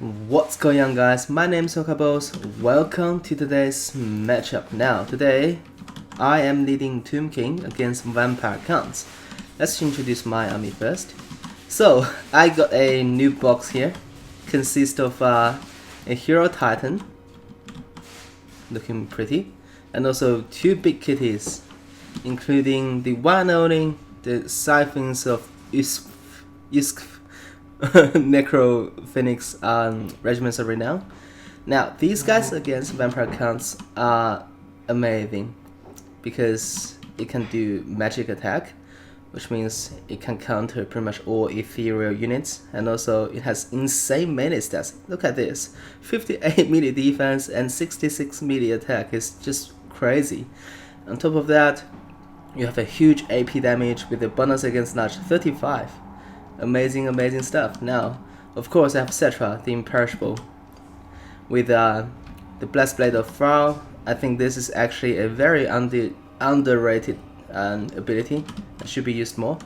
What's going on, guys? My name is Orokaboss. Welcome to today's matchup. Now, today I am leading Tomb King against Vampire Counts. Let's introduce my army first. So, I got a new box here. Consists of a Hero Titan, looking pretty, and also two big kitties, including the one and only the Siphons of Isk Necro Phoenix Regiments of Renown. Now, these guys against Vampire Counts are amazing because it can do magic attack, which means it can counter pretty much all ethereal units, and also it has insane melee stats. Look at this, 58 melee defense and 66 melee attack is just crazy. On top of that, you have a huge AP damage with a bonus against large 35. Amazing stuff. Now, of course, I have Sverchrazum, the imperishable, with the Blessed Blade of Frau. I think this is actually a very underrated ability that should be used more.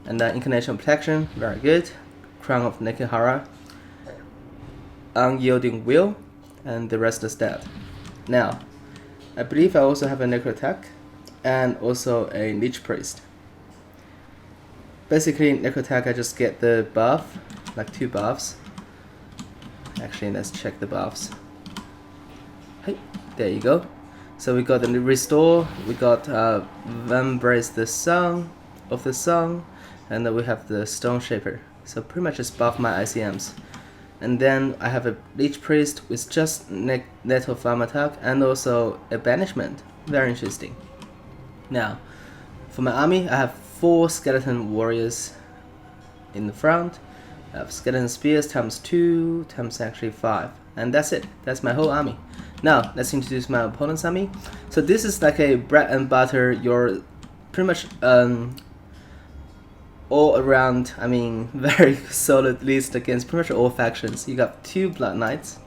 And Incarnation of Protection, very good. Crown of Nekihara, Unyielding Will, and the rest is that. Now, I believe I also have a Necro Attack and also a Lich Priest. Basically, in Necro Attack I just get the buff, like 2 buffs. Actually, let's check the buffs. Hey, there you go. So we got the Restore, we got Embrace the Song of the Song, and then we have the Stone Shaper. So pretty much just buff my ICMs. And then I have a Lich Priest with just net of farm attack and also a Banishment. Very interesting. Now, for my army, I have 4 skeleton warriors in the front. I have skeleton spears times 2 times actually 5, and that's it. That's my whole army. Now let's introduce my opponent's army. So this is like a bread and butter, your pretty much all around, I mean very solid list against pretty much all factions. You got 2 Blood Knights,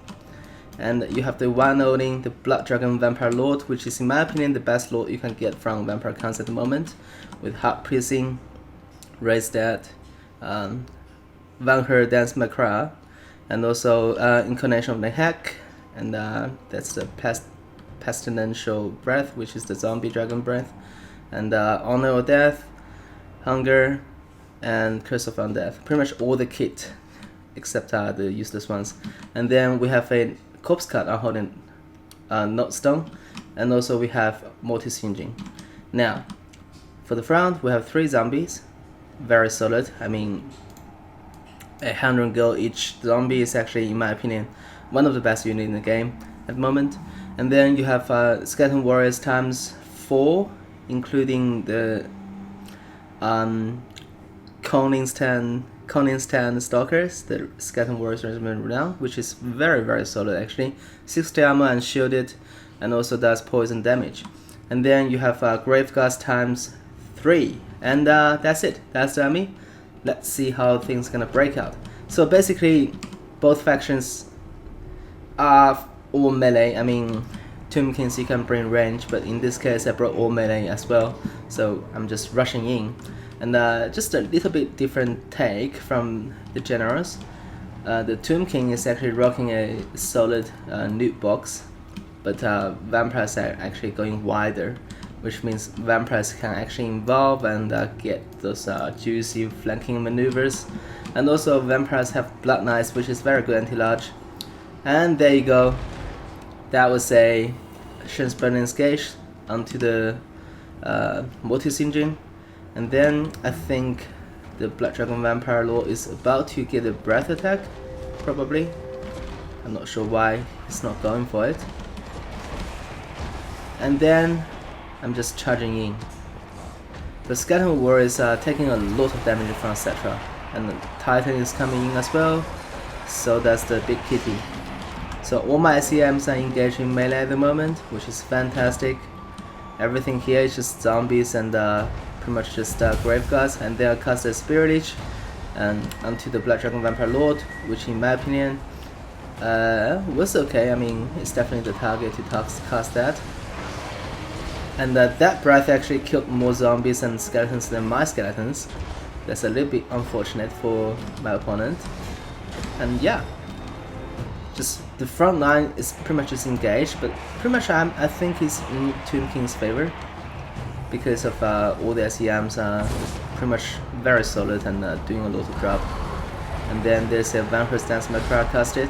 and you have the one owning the Blood Dragon Vampire Lord, which is in my opinion the best lord you can get from Vampire Counts at the moment, with Heart Piercing, Raise Dead, Vampire Dance Macra, and also Incarnation of the Hack, and that's the Pestilential Breath, which is the Zombie Dragon Breath, and Honor of Death, Hunger, and Curse of Undeath. Pretty much all the kit except the useless ones. And then we have a Corpse Card on holding Notestone, and also we have Multi-Singeing. Now, for the front, we have 3 zombies, very solid. I mean, 100 gold each zombie is actually, in my opinion, one of the best units in the game at the moment. And then you have Skeleton Warriors times 4, including the Coning's 10 Stalkers, the Skeleton Warriors Regiment Renown, which is very solid actually. 60 armor and shielded, and also does poison damage. And then you have Graveguards times 3, and that's it. That's the army. Let's see how things gonna break out. So basically, both factions are all melee. I mean, Tomb Kings you can bring range, but in this case I brought all melee as well. So I'm just rushing in. And just a little bit different take from the generals. The Tomb King is actually rocking a solid loot box, but vampires are actually going wider, which means vampires can actually evolve and get those juicy flanking maneuvers. And also vampires have Blood Knights, which is very good anti-large. And there you go. That was a Shen's Burning Gauge onto the Multi-Singeing. And then I think the Blood Dragon Vampire Lord is about to get a breath attack, probably. I'm not sure why he's not going for it. And then I'm just charging in. The Skeleton Warriors are taking a lot of damage from Sverchrazum, and the Titan is coming in as well, so that's the big kitty. So all my ICMs are engaged in melee at the moment, which is fantastic. Everything here is just zombies and pretty much just Graveguards, and they'll cast a Spirit Lich and onto the Blood Dragon Vampire Lord, which in my opinion was okay. I mean, it's definitely the target to cast that. And that breath actually killed more zombies and skeletons than my skeletons. That's a little bit unfortunate for my opponent. And yeah, just the front line is pretty much disengaged, but pretty much I think it's in Tomb King's favor because of all the SEMs are pretty much very solid and doing a lot of job. And then there's a Vampire Stance Macra casted,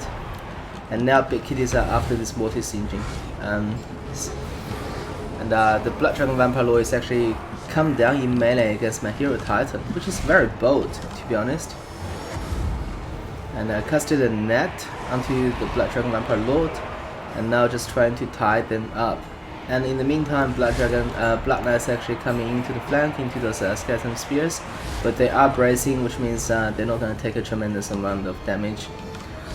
and now Big Kitties are after this multi-singeing. And the Blood Dragon Vampire Lord is actually come down in melee against my Hero Titan, which is very bold, to be honest. And I casted a net onto the Blood Dragon Vampire Lord, and now just trying to tie them up. And in the meantime, Blood Knights actually coming into the flank, into those skeleton spears, but they are bracing, which means they're not going to take a tremendous amount of damage.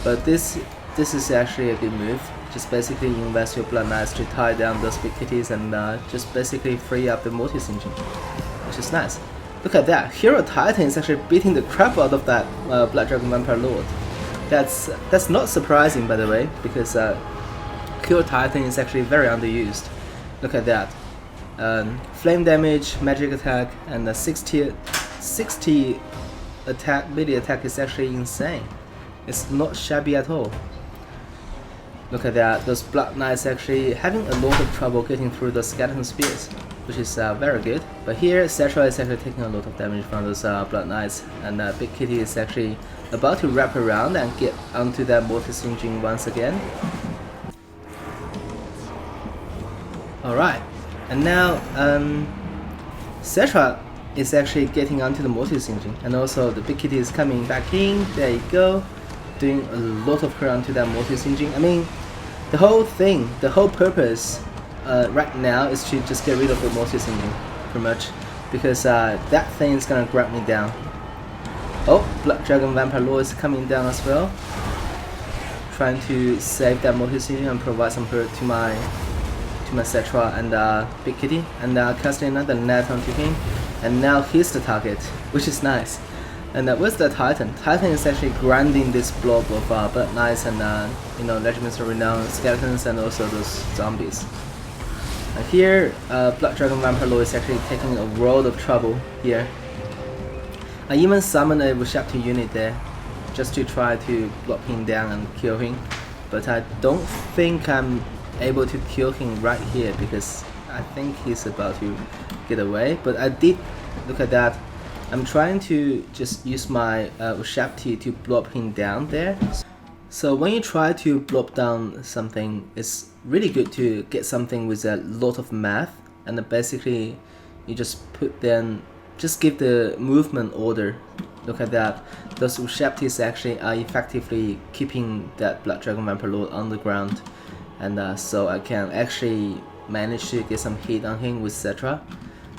But this is actually a good move. Just basically invest your Blood Knights to tie down those big kitties and just basically free up the multi-singeing, which is nice. Look at that, Hero Titan is actually beating the crap out of that Blood Dragon Vampire Lord. That's not surprising, by the way, because Hero Titan is actually very underused. Look at that. Flame damage, magic attack, and the 60 attack, melee attack is actually insane. It's not shabby at all. Look at that, those Blood Knights actually having a lot of trouble getting through the skeleton spears, which is very good. But here, Sverchrazum is actually taking a lot of damage from those Blood Knights, and Big Kitty is actually about to wrap around and get onto that multi-singeing once again. Alright, and now Sverchrazum is actually getting onto the multi-singeing, and also the Big Kitty is coming back in. There you go, doing a lot of her onto that multi-singeing. I mean, the whole thing, the whole purpose right now is to just get rid of the multi-singeing, pretty much, because that thing is gonna grab me down. Oh, Blood Dragon Vampire Lord is coming down as well, trying to save that multi-singeing and provide some hurt to my Sverchrazum and Big Kitty, and casting another net onto him, and now he's the target, which is nice. And where's the Titan? Titan is actually grinding this blob of Blood Knights and Regiments of Renown skeletons and also those zombies. And here, Blood Dragon Vampire Lord is actually taking a world of trouble here. I even summoned a Warhammer unit there, just to try to block him down and kill him. But I don't think I'm able to kill him right here because I think he's about to get away. But I did, look at that. I'm trying to just use my Warhammer to block him down there. So when you try to block down something, it's really good to get something with a lot of math, and then basically you just just give the movement order. Look at that. Those Warhammers actually are effectively keeping that Blood Dragon Vampire Lord on the ground, and so I can actually manage to get some hit on him with Sverchrazum.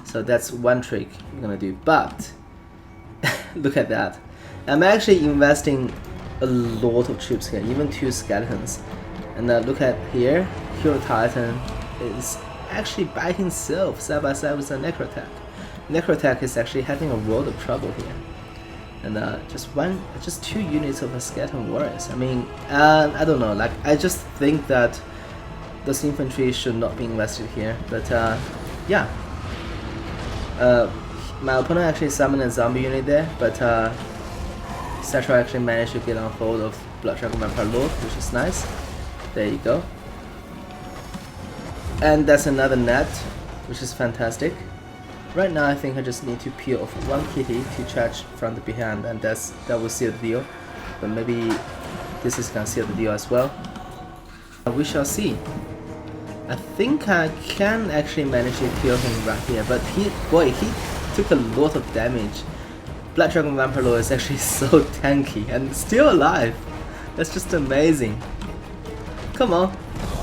So that's one trick I'm gonna do. But look at that. I'm actually investing a lot of troops here, even 2 skeletons. And look at here, Hero Titan is actually by himself, side by side with a Necro Attack. Necro Attack is actually having a world of trouble here. And just 2 units of a skeleton warriors. I mean, I don't know, like, I just think that those infantry should not be invested here. But yeah. My opponent actually summoned a zombie unit there, but Sverchrazum actually managed to get on hold of Blood Dragon Vampire Lord, which is nice. There you go. And that's another net, which is fantastic. Right now I think I just need to peel off 1 kitty to charge from the behind, and that will seal the deal. But maybe this is gonna seal the deal as well. We shall see. I think I can actually manage to kill him right here, but he took a lot of damage. Blood Dragon Vampire Lord is actually so tanky and still alive. That's just amazing. Come on.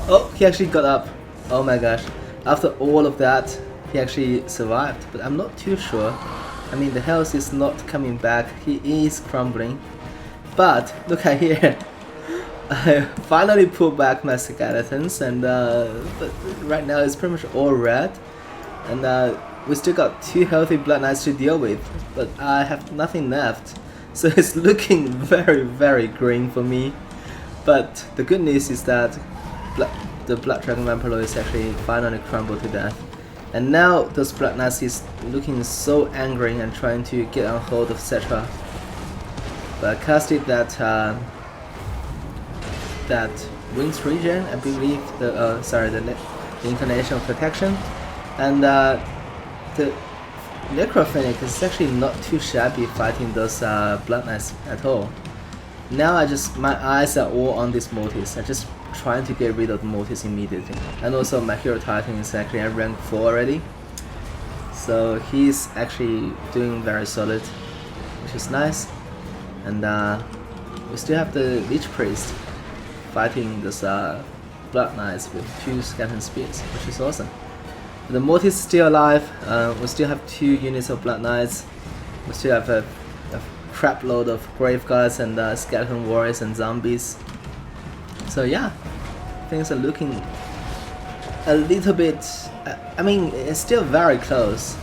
Oh, he actually got up. Oh my gosh. After all of that, he actually survived, but I'm not too sure. I mean, the health is not coming back. He is crumbling. But look at here. I finally pulled back my skeletons, and but right now it's pretty much all red, and we still got 2 healthy Blood Knights to deal with, but I have nothing left, so it's looking very, very green for me. But the good news is that the Blood Dragon Vampire Lord is actually finally crumbled to death, and now those Blood Knights is looking so angry and trying to get on hold of Sverchrazum. But I casted that that wings regen, I believe the incarnation of protection, and the Necrophoenix is actually not too shabby fighting those Blood Knights at all. Now my eyes are all on this Mortis. I just trying to get rid of the Mortis immediately. And also my Hero Titan is actually at rank 4 already. So he's actually doing very solid, which is nice. And we still have the Lich Priest fighting this Blood Knights with 2 Skeleton Spears, which is awesome. The Mortis is still alive. We still have 2 units of Blood Knights. We still have a crap load of Grave Guards and Skeleton Warriors and Zombies. So yeah, things are looking a little bit... I mean, it's still very close.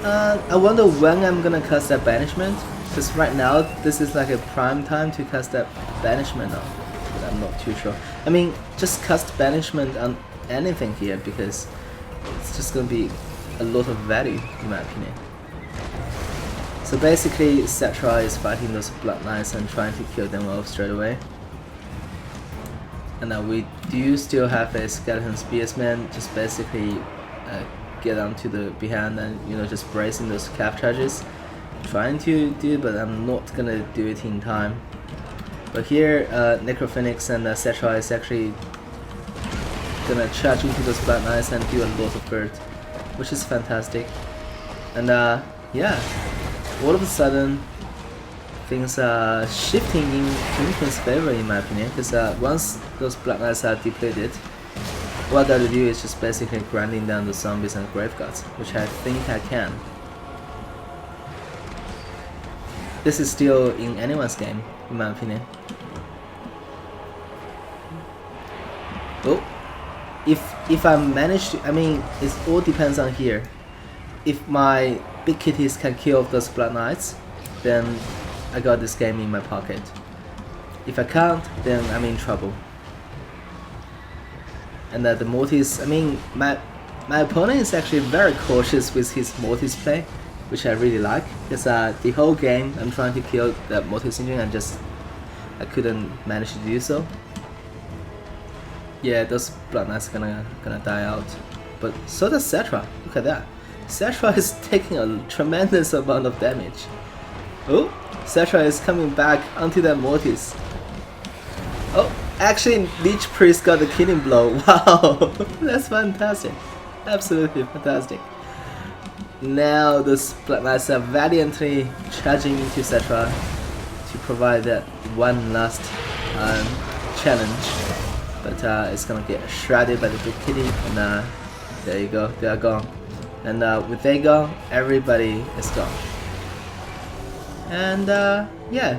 I wonder when I'm gonna cast that Banishment, because right now this is like a prime time to cast that Banishment on. But I'm not too sure. I mean, just cast Banishment on anything here, because it's just gonna be a lot of value in my opinion. So basically, Sverchrazum is fighting those Blood Knights and trying to kill them off straight away. And now we do still have a Skeleton Spearsman, just basically get onto the behind and just bracing those cap charges. Trying to do it, but I'm not gonna do it in time. But here, Necrophoenix and Sverchrazum is actually gonna charge into those Blood Knights and do a lot of hurt, which is fantastic. And yeah. All of a sudden, things are shifting in Toomking's favor in my opinion, because once those Blood Knights are depleted, what I gotta do is just basically grinding down the Zombies and Grave Guards, which I think I can. This is still in anyone's game, in my opinion. Oh, if I manage to, I mean, it all depends on here. If my big kitties can kill off those Blood Knights, then I got this game in my pocket. If I can't, then I'm in trouble. And the Mortis, I mean, my opponent is actually very cautious with his Mortis play, which I really like. Because the whole game I'm trying to kill that Mortis engine and I couldn't manage to do so. Yeah, those Blood Knights are gonna die out. But so does Sverchrazum. Look at that. Sverchrazum is taking a tremendous amount of damage. Oh, Sverchrazum is coming back onto that Mortis. Oh, actually Lich Priest got the killing blow. Wow, that's fantastic. Absolutely fantastic. Now those Blood Knights are valiantly charging into Sverchrazum to provide that one last challenge. But it's gonna get shredded by the big kitty, and there you go, they are gone. And with they gone, everybody is gone. And yeah,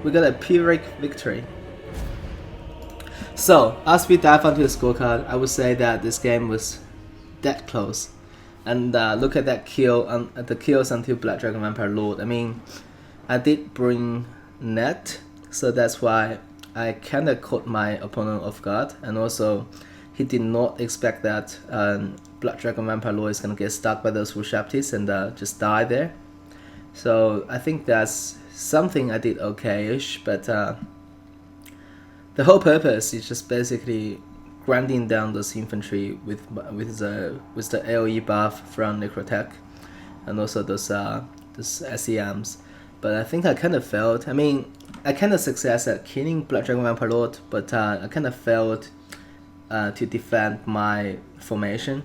we got a Pyrrhic victory. So, as we dive onto the scorecard, I would say that this game was that close. And look at that kill, the kills until Black Dragon Vampire Lord. I mean, I did bring net, so that's why I kinda caught my opponent off guard. And also, he did not expect that Black Dragon Vampire Lord is gonna get stuck by those Rushaptis and just die there. So I think that's something I did okay-ish, but the whole purpose is just basically grinding down those infantry with the AoE buff from Necrotech, and also those SEMs. But I think I kind of failed. I mean, I kind of success at killing Black Dragon Vampire Lord, but I kind of failed to defend my formation.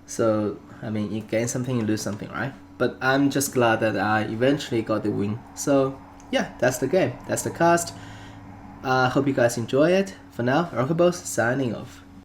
So I mean, you gain something, you lose something, right? But I'm just glad that I eventually got the win. So yeah, that's the game. That's the cast. Hope you guys enjoy it. For now, Orokaboss signing off.